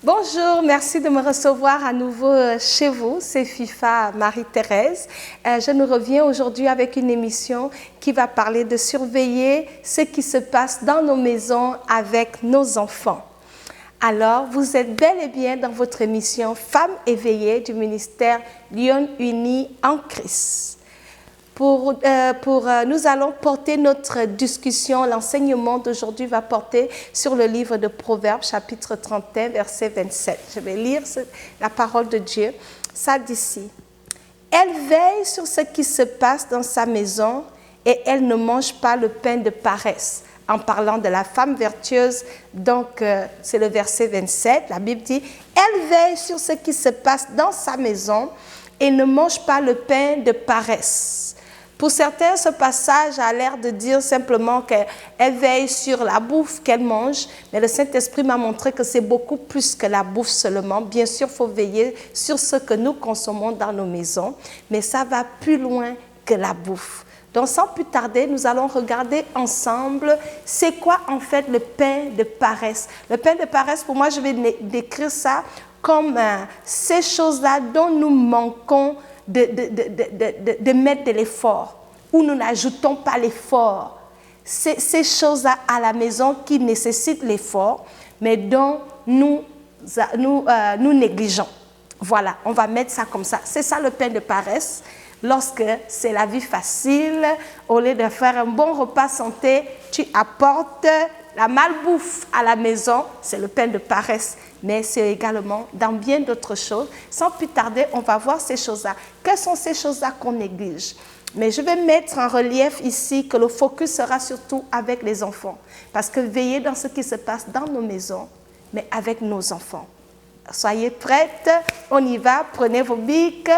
Bonjour, merci de me recevoir à nouveau chez vous. C'est FIFA Marie-Thérèse. Je nous reviens aujourd'hui avec une émission qui va parler de surveiller ce qui se passe dans nos maisons avec nos enfants. Alors, vous êtes bel et bien dans votre émission Femmes éveillées du ministère Lyon Unis en Christ. Nous allons porter notre discussion, l'enseignement d'aujourd'hui va porter sur le livre de Proverbes, chapitre 31, verset 27. Je vais lire la parole de Dieu. Ça dit ici. Elle veille sur ce qui se passe dans sa maison et elle ne mange pas le pain de paresse. En parlant de la femme vertueuse, donc c'est le verset 27, la Bible dit, elle veille sur ce qui se passe dans sa maison et ne mange pas le pain de paresse. Pour certains, ce passage a l'air de dire simplement qu'elle veille sur la bouffe qu'elle mange, mais le Saint-Esprit m'a montré que c'est beaucoup plus que la bouffe seulement. Bien sûr, il faut veiller sur ce que nous consommons dans nos maisons, mais ça va plus loin que la bouffe. Donc, sans plus tarder, nous allons regarder ensemble c'est quoi en fait le pain de paresse. Le pain de paresse, pour moi, je vais décrire ça comme ces choses-là dont nous manquons de mettre de l'effort, où nous n'ajoutons pas l'effort. Ces choses-là à la maison qui nécessitent l'effort, mais dont nous négligeons. Voilà, on va mettre ça comme ça. C'est ça le pain de paresse. Lorsque c'est la vie facile, au lieu de faire un bon repas santé, tu apportes la malbouffe à la maison, c'est le pain de paresse. Mais c'est également dans bien d'autres choses. Sans plus tarder, on va voir ces choses-là. Quelles sont ces choses-là qu'on néglige? Mais je vais mettre en relief ici que le focus sera surtout avec les enfants. Parce que veillez dans ce qui se passe dans nos maisons, mais avec nos enfants. Soyez prêtes, on y va, prenez vos bics.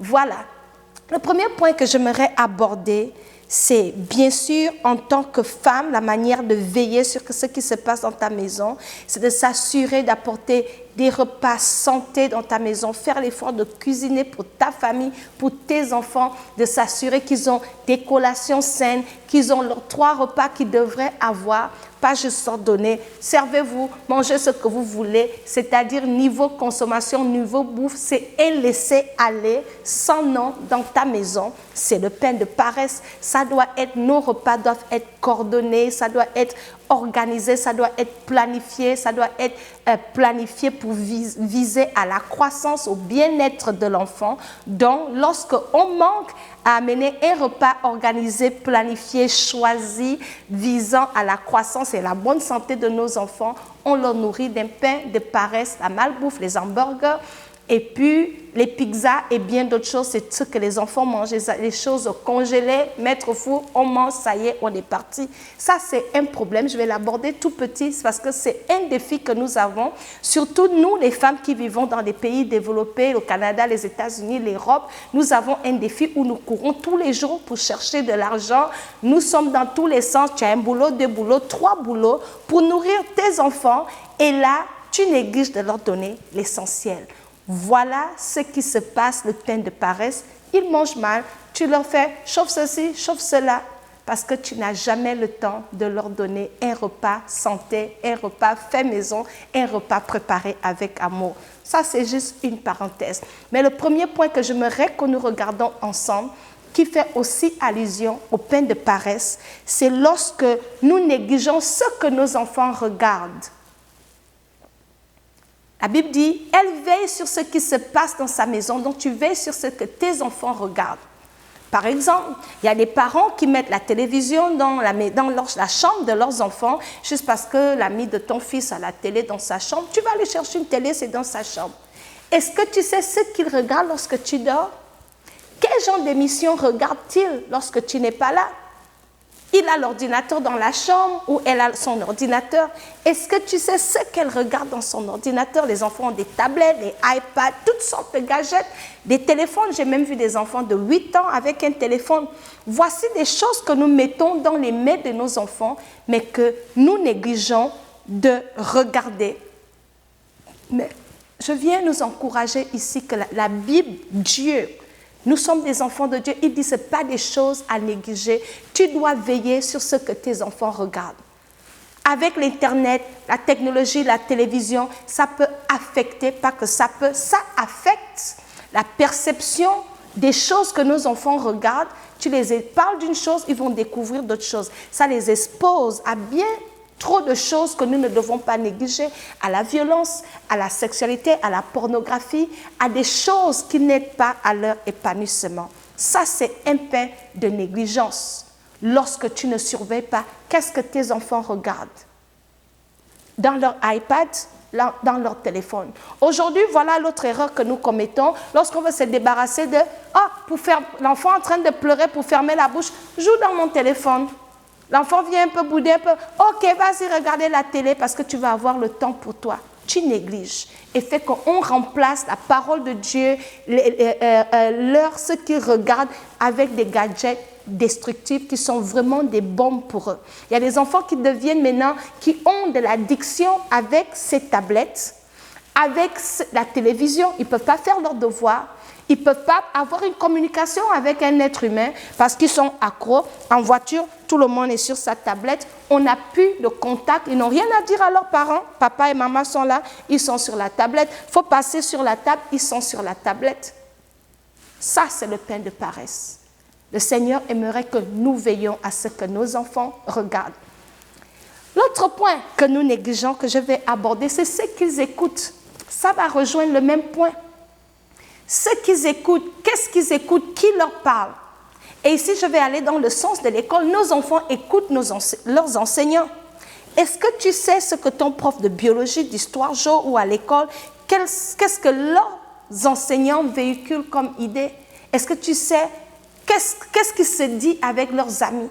Voilà. Le premier point que j'aimerais aborder, c'est bien sûr, en tant que femme, la manière de veiller sur ce qui se passe dans ta maison, c'est de s'assurer d'apporter des repas santé dans ta maison, faire l'effort de cuisiner pour ta famille, pour tes enfants, de s'assurer qu'ils ont des collations saines, qu'ils ont leurs 3 repas qu'ils devraient avoir, pas juste ordonner. Servez-vous, mangez ce que vous voulez, c'est-à-dire niveau consommation, niveau bouffe, c'est un laisser-aller sans nom dans ta maison. C'est le pain de paresse. Ça doit être, nos repas doivent être coordonnés, ça doit être organisé, ça doit être planifié, ça doit être planifié pour viser à la croissance, au bien-être de l'enfant. Donc, lorsqu'on manque à amener un repas organisé, planifié, choisi, visant à la croissance et la bonne santé de nos enfants, on leur nourrit d'un pain de paresse, la malbouffe, les hamburgers, et puis les pizzas et bien d'autres choses, c'est ce que les enfants mangent, les choses congelées, mettre au four, on mange, ça y est, on est parti. Ça, c'est un problème, je vais l'aborder tout petit parce que c'est un défi que nous avons, surtout nous, les femmes qui vivons dans des pays développés, le Canada, les États-Unis, l'Europe, nous avons un défi où nous courons tous les jours pour chercher de l'argent. Nous sommes dans tous les sens, tu as un boulot, 2 boulots, 3 boulots pour nourrir tes enfants et là, tu négliges de leur donner l'essentiel. Voilà ce qui se passe, le pain de paresse. Ils mangent mal, tu leur fais chauffe ceci, chauffe cela, parce que tu n'as jamais le temps de leur donner un repas santé, un repas fait maison, un repas préparé avec amour. Ça, c'est juste une parenthèse. Mais le premier point que j'aimerais que nous regardons ensemble, qui fait aussi allusion au pain de paresse, c'est lorsque nous négligeons ce que nos enfants regardent. La Bible dit, elle veille sur ce qui se passe dans sa maison, donc tu veilles sur ce que tes enfants regardent. Par exemple, il y a des parents qui mettent la télévision dans la chambre de leurs enfants, juste parce que l'ami de ton fils a la télé dans sa chambre. Tu vas aller chercher une télé, c'est dans sa chambre. Est-ce que tu sais ce qu'il regarde lorsque tu dors? Quel genre d'émission regarde-t-il lorsque tu n'es pas là? Il a l'ordinateur dans la chambre ou elle a son ordinateur. Est-ce que tu sais ce qu'elle regarde dans son ordinateur? Les enfants ont des tablettes, des iPads, toutes sortes de gadgets, des téléphones. J'ai même vu des enfants de 8 ans avec un téléphone. Voici des choses que nous mettons dans les mains de nos enfants, mais que nous négligeons de regarder. Mais je viens nous encourager ici que la Bible, Dieu, nous sommes des enfants de Dieu. Il dit, ce n'est pas des choses à négliger. Tu dois veiller sur ce que tes enfants regardent. avec l'Internet, la technologie, la télévision, ça peut affecter, pas que ça peut, ça affecte la perception des choses que nos enfants regardent. Tu les parles d'une chose, ils vont découvrir d'autres choses. Ça les expose à bien trop de choses que nous ne devons pas négliger, à la violence, à la sexualité, à la pornographie, à des choses qui n'aident pas à leur épanouissement. Ça, c'est un pain de négligence. Lorsque tu ne surveilles pas, qu'est-ce que tes enfants regardent? Dans leur iPad, dans leur téléphone. Aujourd'hui, voilà l'autre erreur que nous commettons lorsqu'on veut se débarrasser de pour faire l'enfant en train de pleurer pour fermer la bouche, joue dans mon téléphone. L'enfant vient un peu bouder, un peu, ok, vas-y regarder la télé parce que tu vas avoir le temps pour toi. Tu négliges et fait qu'on remplace la parole de Dieu, ce qu'ils regardent avec des gadgets destructifs qui sont vraiment des bombes pour eux. Il y a des enfants qui deviennent maintenant, qui ont de l'addiction avec ces tablettes, avec la télévision. Ils ne peuvent pas faire leurs devoirs. Ils ne peuvent pas avoir une communication avec un être humain parce qu'ils sont accros. En voiture, tout le monde est sur sa tablette. On n'a plus de contact. Ils n'ont rien à dire à leurs parents. Papa et maman sont là. Ils sont sur la tablette. Il faut passer sur la table. Ils sont sur la tablette. Ça, c'est le pain de paresse. Le Seigneur aimerait que nous veillions à ce que nos enfants regardent. L'autre point que nous négligeons, que je vais aborder, c'est ce qu'ils écoutent. Ça va rejoindre le même point. Ce qu'ils écoutent, qu'est-ce qu'ils écoutent, qui leur parle. Et ici, je vais aller dans le sens de l'école. Nos enfants écoutent leurs enseignants. Est-ce que tu sais ce que ton prof de biologie, d'histoire, géo ou à l'école, qu'est-ce que leurs enseignants véhiculent comme idée? Est-ce que tu sais qu'est-ce qui se dit avec leurs amis?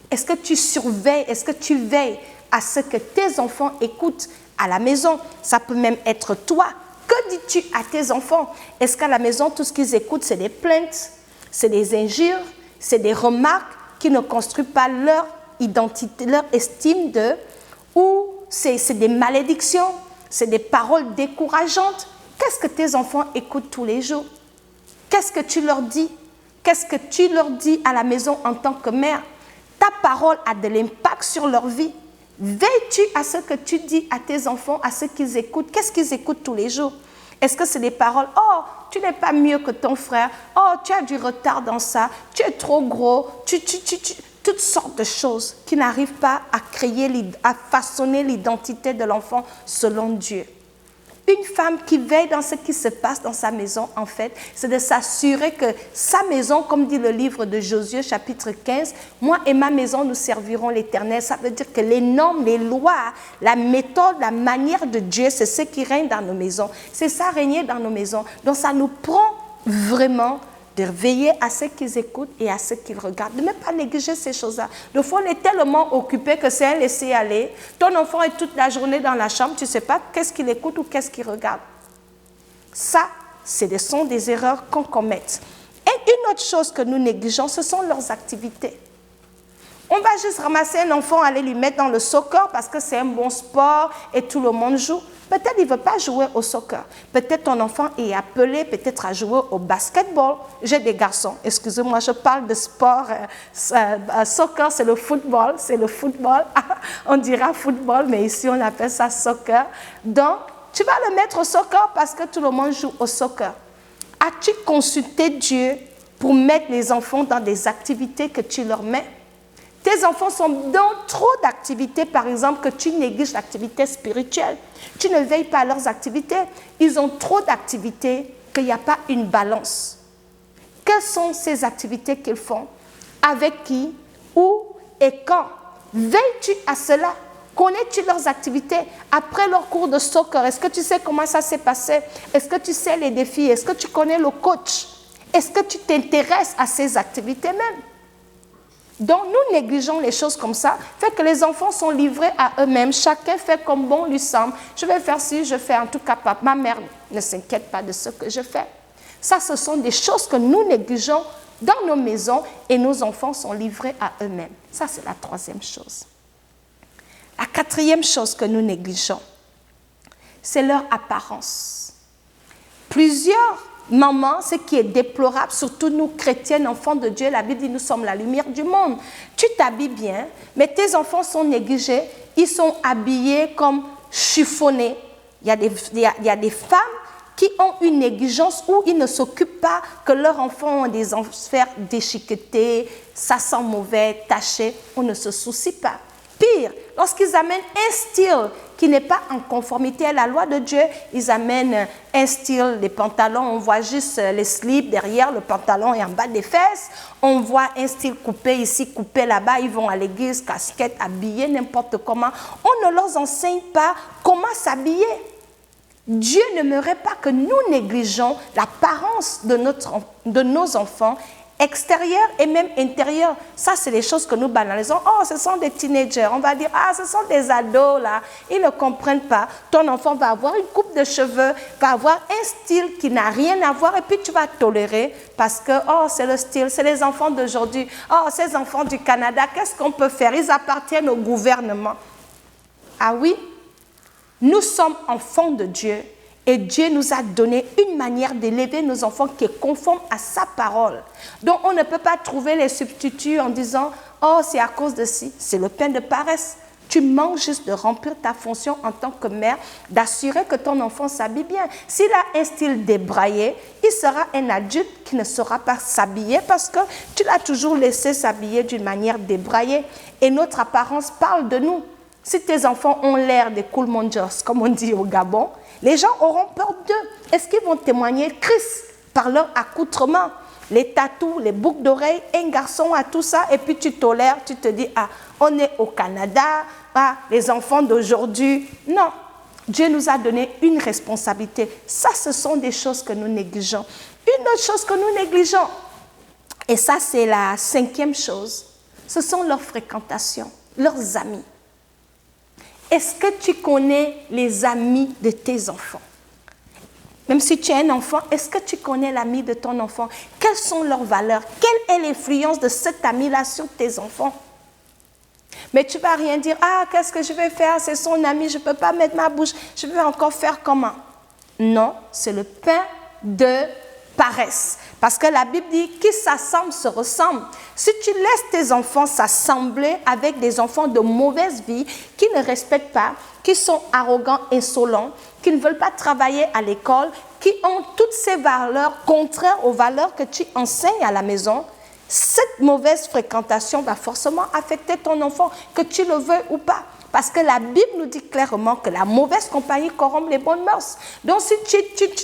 Est-ce que tu surveilles, est-ce que tu veilles à ce que tes enfants écoutent à la maison? Ça peut même être toi. Que dis-tu à tes enfants? Est-ce qu'à la maison, tout ce qu'ils écoutent, c'est des plaintes, c'est des injures, c'est des remarques qui ne construisent pas leur identité, leur estime d'eux, ou c'est des malédictions, c'est des paroles décourageantes? Qu'est-ce que tes enfants écoutent tous les jours? Qu'est-ce que tu leur dis? Qu'est-ce que tu leur dis à la maison en tant que mère? Ta parole a de l'impact sur leur vie. Veilles-tu à ce que tu dis à tes enfants, à ce qu'ils écoutent? Qu'est-ce qu'ils écoutent tous les jours? Est-ce que c'est des paroles, oh, tu n'es pas mieux que ton frère, oh, tu as du retard dans ça, tu es trop gros, toutes sortes de choses qui n'arrivent pas à façonner l'identité de l'enfant selon Dieu. Une femme qui veille dans ce qui se passe dans sa maison, en fait, c'est de s'assurer que sa maison, comme dit le livre de Josué, chapitre 15, « Moi et ma maison, nous servirons l'Éternel ». Ça veut dire que les normes, les lois, la méthode, la manière de Dieu, c'est ce qui règne dans nos maisons. C'est ça, régner dans nos maisons. Donc, ça nous prend vraiment de veiller à ce qu'ils écoutent et à ce qu'ils regardent. De ne pas négliger ces choses-là. Des fois, on est tellement occupé que c'est un laisser-aller. Ton enfant est toute la journée dans la chambre, tu ne sais pas qu'est-ce qu'il écoute ou qu'est-ce qu'il regarde. Ça, ce sont des erreurs qu'on commet. Et une autre chose que nous négligeons, ce sont leurs activités. On va juste ramasser un enfant, aller lui mettre dans le soccer parce que c'est un bon sport et tout le monde joue. Peut-être il ne veut pas jouer au soccer. Peut-être ton enfant est appelé peut-être à jouer au basketball. J'ai des garçons, excusez-moi, je parle de sport. Soccer, c'est le football. On dira football, mais ici on appelle ça soccer. Donc, tu vas le mettre au soccer parce que tout le monde joue au soccer. As-tu consulté Dieu pour mettre les enfants dans des activités que tu leur mets? Tes enfants sont dans trop d'activités, par exemple, que tu négliges l'activité spirituelle. Tu ne veilles pas à leurs activités. Ils ont trop d'activités qu'il n'y a pas une balance. Quelles sont ces activités qu'ils font? Avec qui? Où et quand? Veilles-tu à cela? Connais-tu leurs activités? Après leur cours de soccer, est-ce que tu sais comment ça s'est passé? Est-ce que tu sais les défis? Est-ce que tu connais le coach? Est-ce que tu t'intéresses à ces activités même? Donc, nous négligeons les choses comme ça, fait que les enfants sont livrés à eux-mêmes. Chacun fait comme bon lui semble. Je vais faire ci, je fais en tout cas pas. Ma mère ne s'inquiète pas de ce que je fais. Ça, ce sont des choses que nous négligeons dans nos maisons et nos enfants sont livrés à eux-mêmes. Ça, c'est la troisième chose. La quatrième chose que nous négligeons, c'est leur apparence. Plusieurs mamans, ce qui est déplorable, surtout nous chrétiennes, enfants de Dieu, la Bible dit nous sommes la lumière du monde. Tu t'habilles bien, mais tes enfants sont négligés, Ils sont habillés comme chiffonnés. Il y a des femmes qui ont une négligence où ils ne s'occupent pas que leurs enfants ont des enfers déchiquetés, ça sent mauvais, taché. On ne se soucie pas. Pire, lorsqu'ils amènent un style qui n'est pas en conformité à la loi de Dieu, ils amènent un style, des pantalons, on voit juste les slips derrière, le pantalon et en bas des fesses. On voit un style coupé ici, coupé là-bas. Ils vont à l'église, casquette, habillés n'importe comment. On ne leur enseigne pas comment s'habiller. Dieu n'aimerait pas que nous négligeons l'apparence de nos enfants, extérieurs et même intérieurs. Ça, c'est des choses que nous banalisons. Oh, ce sont des teenagers. On va dire, ah, ce sont des ados, là. Ils ne comprennent pas. Ton enfant va avoir une coupe de cheveux, va avoir un style qui n'a rien à voir, et puis tu vas tolérer parce que, oh, c'est le style, c'est les enfants d'aujourd'hui. Oh, ces enfants du Canada, qu'est-ce qu'on peut faire? Ils appartiennent au gouvernement. Ah oui? Nous sommes enfants de Dieu et Dieu nous a donné une manière d'élever nos enfants qui est conforme à sa parole. Donc on ne peut pas trouver les substituts en disant « Oh, c'est à cause de ci ». C'est le pain de paresse. Tu manques juste de remplir ta fonction en tant que mère, d'assurer que ton enfant s'habille bien. S'il a un style débraillé, il sera un adulte qui ne saura pas s'habiller parce que tu l'as toujours laissé s'habiller d'une manière débraillée. Et notre apparence parle de nous. Si tes enfants ont l'air des cool mongers, comme on dit au Gabon, les gens auront peur d'eux. Est-ce qu'ils vont témoigner Christ par leur accoutrement? Les tatous, les boucles d'oreilles, un garçon a tout ça, et puis tu tolères, tu te dis, ah, on est au Canada, ah, les enfants d'aujourd'hui. Non, Dieu nous a donné une responsabilité. Ça, ce sont des choses que nous négligeons. Une autre chose que nous négligeons, et ça, c'est la 5e chose, ce sont leurs fréquentations, leurs amis. Est-ce que tu connais les amis de tes enfants? Même si tu es un enfant, est-ce que tu connais l'ami de ton enfant? Quelles sont leurs valeurs? Quelle est l'influence de cet ami-là sur tes enfants? Mais tu ne vas rien dire. Ah, qu'est-ce que je vais faire? C'est son ami, je ne peux pas mettre ma bouche. Je vais encore faire comment? Non, c'est le pain de paresse. Parce que la Bible dit qui s'assemble se ressemble. Si tu laisses tes enfants s'assembler avec des enfants de mauvaise vie, qui ne respectent pas, qui sont arrogants, insolents, qui ne veulent pas travailler à l'école, qui ont toutes ces valeurs contraires aux valeurs que tu enseignes à la maison, cette mauvaise fréquentation va forcément affecter ton enfant, que tu le veuilles ou pas. Parce que la Bible nous dit clairement que la mauvaise compagnie corrompt les bonnes mœurs. Donc si tu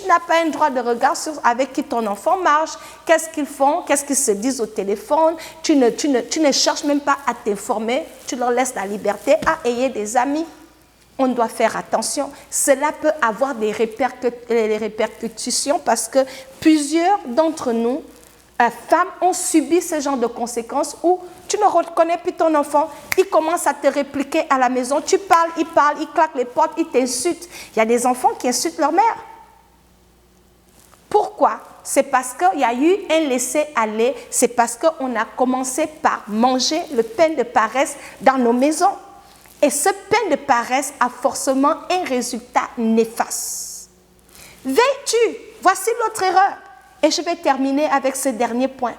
n'as pas un droit de regard sur avec qui ton enfant marche, qu'est-ce qu'ils font, qu'est-ce qu'ils se disent au téléphone, tu ne cherches même pas à t'informer, tu leur laisses la liberté à ayer des amis. On doit faire attention. Cela peut avoir des répercussions parce que plusieurs d'entre nous, femmes, ont subi ce genre de conséquences où tu ne reconnais plus ton enfant, il commence à te répliquer à la maison, tu parles, il claque les portes, il t'insulte. Il y a des enfants qui insultent leur mère. Pourquoi? C'est parce qu'il y a eu un laisser-aller, c'est parce qu'on a commencé par manger le pain de paresse dans nos maisons. Et ce pain de paresse a forcément un résultat néfaste. Veilles-tu? Voici l'autre erreur. Et je vais terminer avec ce dernier point.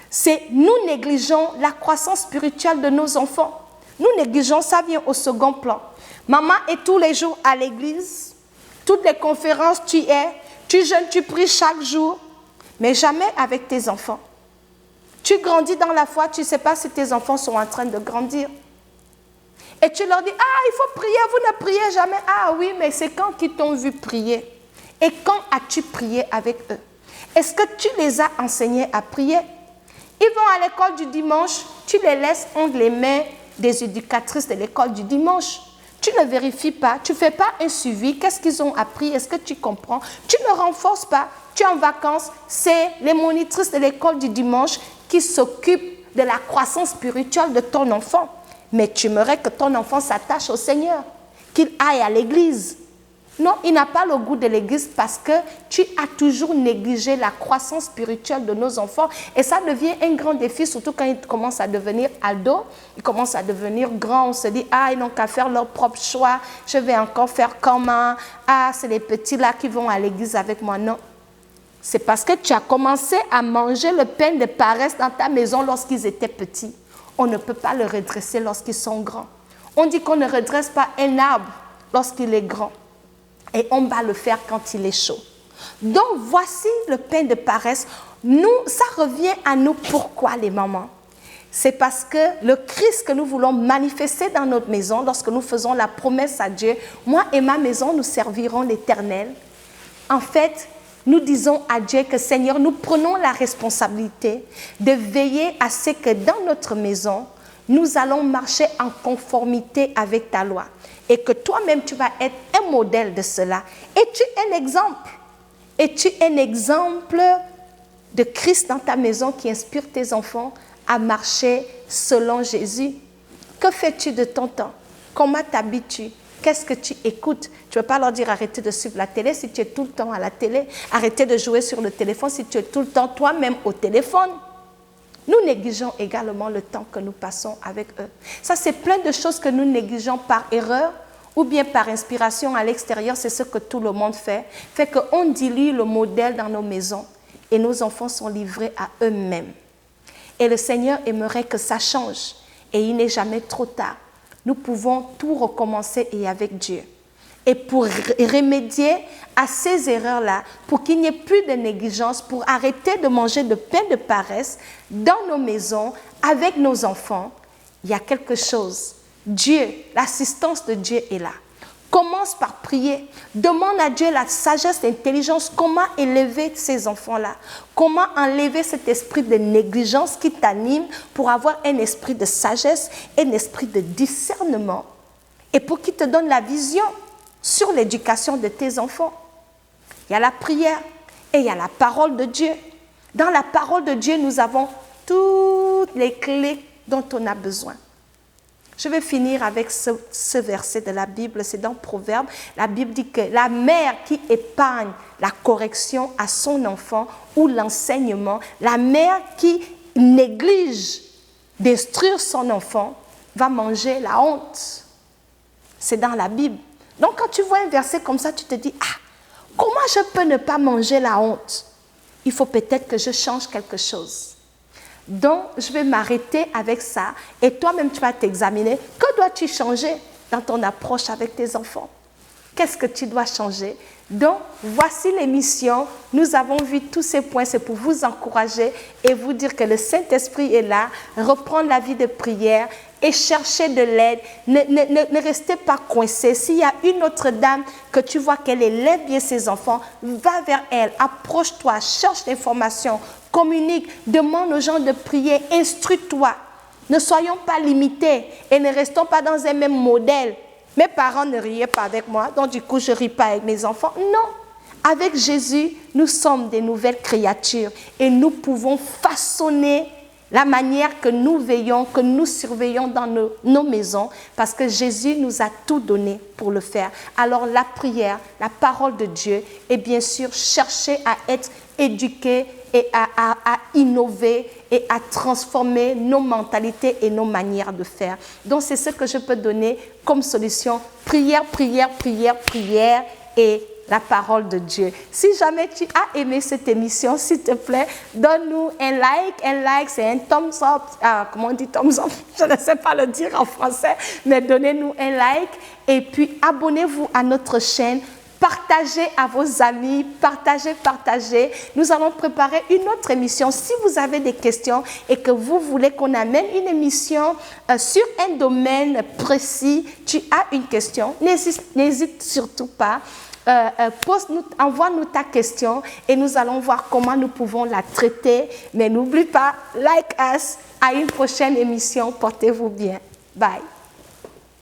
C'est nous négligeons la croissance spirituelle de nos enfants. Nous négligeons, ça vient au second plan. Maman est tous les jours à l'église, toutes les conférences tu es, tu jeûnes, tu pries chaque jour, mais jamais avec tes enfants. Tu grandis dans la foi, tu ne sais pas si tes enfants sont en train de grandir. Et tu leur dis, ah, il faut prier, vous ne priez jamais. Ah oui, mais c'est quand qu'ils t'ont vu prier. Et quand as-tu prié avec eux? Est-ce que tu les as enseignés à prier? Ils vont à l'école du dimanche, tu les laisses entre les mains des éducatrices de l'école du dimanche. Tu ne vérifies pas, tu ne fais pas un suivi. Qu'est-ce qu'ils ont appris? Est-ce que tu comprends? Tu ne renforces pas. Tu es en vacances, c'est les monitrices de l'école du dimanche qui s'occupent de la croissance spirituelle de ton enfant. Mais tu aimerais que ton enfant s'attache au Seigneur, qu'il aille à l'église. Non, il n'a pas le goût de l'église parce que tu as toujours négligé la croissance spirituelle de nos enfants. Et ça devient un grand défi, surtout quand ils commencent à devenir ados, ils commencent à devenir grands. On se dit, ah, ils n'ont qu'à faire leur propre choix, je vais encore faire comment? Ah, c'est les petits là qui vont à l'église avec moi. Non, c'est parce que tu as commencé à manger le pain de paresse dans ta maison lorsqu'ils étaient petits. On ne peut pas le redresser lorsqu'ils sont grands. On dit qu'on ne redresse pas un arbre lorsqu'il est grand et on va le faire quand il est chaud. Donc voici le pain de paresse. Nous, ça revient à nous. Pourquoi les mamans? C'est parce que le Christ que nous voulons manifester dans notre maison, lorsque nous faisons la promesse à Dieu, moi et ma maison, nous servirons l'Éternel. En fait, nous disons à Dieu que Seigneur, nous prenons la responsabilité de veiller à ce que dans notre maison, nous allons marcher en conformité avec ta loi. Et que toi-même, tu vas être un modèle de cela. Es-tu un exemple? Es-tu un exemple de Christ dans ta maison qui inspire tes enfants à marcher selon Jésus? Que fais-tu de ton temps? Comment t'habilles-tu? Qu'est-ce que tu écoutes? Tu ne veux pas leur dire arrêtez de suivre la télé si tu es tout le temps à la télé. Arrêtez de jouer sur le téléphone si tu es tout le temps toi-même au téléphone. Nous négligeons également le temps que nous passons avec eux. Ça, c'est plein de choses que nous négligeons par erreur ou bien par inspiration à l'extérieur. C'est ce que tout le monde fait. Fait qu'on dilue le modèle dans nos maisons et nos enfants sont livrés à eux-mêmes. Et le Seigneur aimerait que ça change. Et il n'est jamais trop tard. Nous pouvons tout recommencer et avec Dieu. Et pour remédier à ces erreurs-là, pour qu'il n'y ait plus de négligence, pour arrêter de manger de pain de paresse dans nos maisons, avec nos enfants, il y a quelque chose. Dieu, l'assistance de Dieu est là. Commence par prier. Demande à Dieu la sagesse, l'intelligence. Comment élever ces enfants-là? Comment enlever cet esprit de négligence qui t'anime pour avoir un esprit de sagesse, un esprit de discernement et pour qu'il te donne la vision sur l'éducation de tes enfants. Il y a la prière et il y a la parole de Dieu. Dans la parole de Dieu, nous avons toutes les clés dont on a besoin. Je vais finir avec ce verset de la Bible, c'est dans Proverbes. La Bible dit que la mère qui épargne la correction à son enfant ou l'enseignement, la mère qui néglige d'instruire son enfant, va manger la honte. C'est dans la Bible. Donc quand tu vois un verset comme ça, tu te dis, ah, comment je peux ne pas manger la honte? Il faut peut-être que je change quelque chose. Donc, je vais m'arrêter avec ça et toi-même, tu vas t'examiner. Que dois-tu changer dans ton approche avec tes enfants? Qu'est-ce que tu dois changer? Donc, voici l'émission. Nous avons vu tous ces points. C'est pour vous encourager et vous dire que le Saint-Esprit est là. Reprendre la vie de prière et chercher de l'aide. Ne restez pas coincés. S'il y a une autre dame que tu vois qu'elle élève bien ses enfants, va vers elle, approche-toi, cherche l'information, communique, demande aux gens de prier, instruis-toi. Ne soyons pas limités et ne restons pas dans un même modèle. Mes parents ne riaient pas avec moi, donc du coup je ne ris pas avec mes enfants. Non, avec Jésus, nous sommes des nouvelles créatures et nous pouvons façonner la manière que nous veillons, que nous surveillons dans nos maisons, parce que Jésus nous a tout donné pour le faire. Alors la prière, la parole de Dieu, et bien sûr chercher à être éduqués et à innover et à transformer nos mentalités et nos manières de faire. Donc c'est ce que je peux donner comme solution. Prière, prière, prière, prière et la parole de Dieu. Si jamais tu as aimé cette émission, s'il te plaît, donne-nous un like. Un like, c'est un thumbs up. Comment on dit thumbs up? Je ne sais pas le dire en français, mais donnez-nous un like. Et puis, abonnez-vous à notre chaîne. Partagez à vos amis, partagez. Nous allons préparer une autre émission. Si vous avez des questions et que vous voulez qu'on amène une émission sur un domaine précis, tu as une question, n'hésite surtout pas. Envoie-nous ta question et nous allons voir comment nous pouvons la traiter. Mais n'oublie pas, like us. À une prochaine émission. Portez-vous bien. Bye.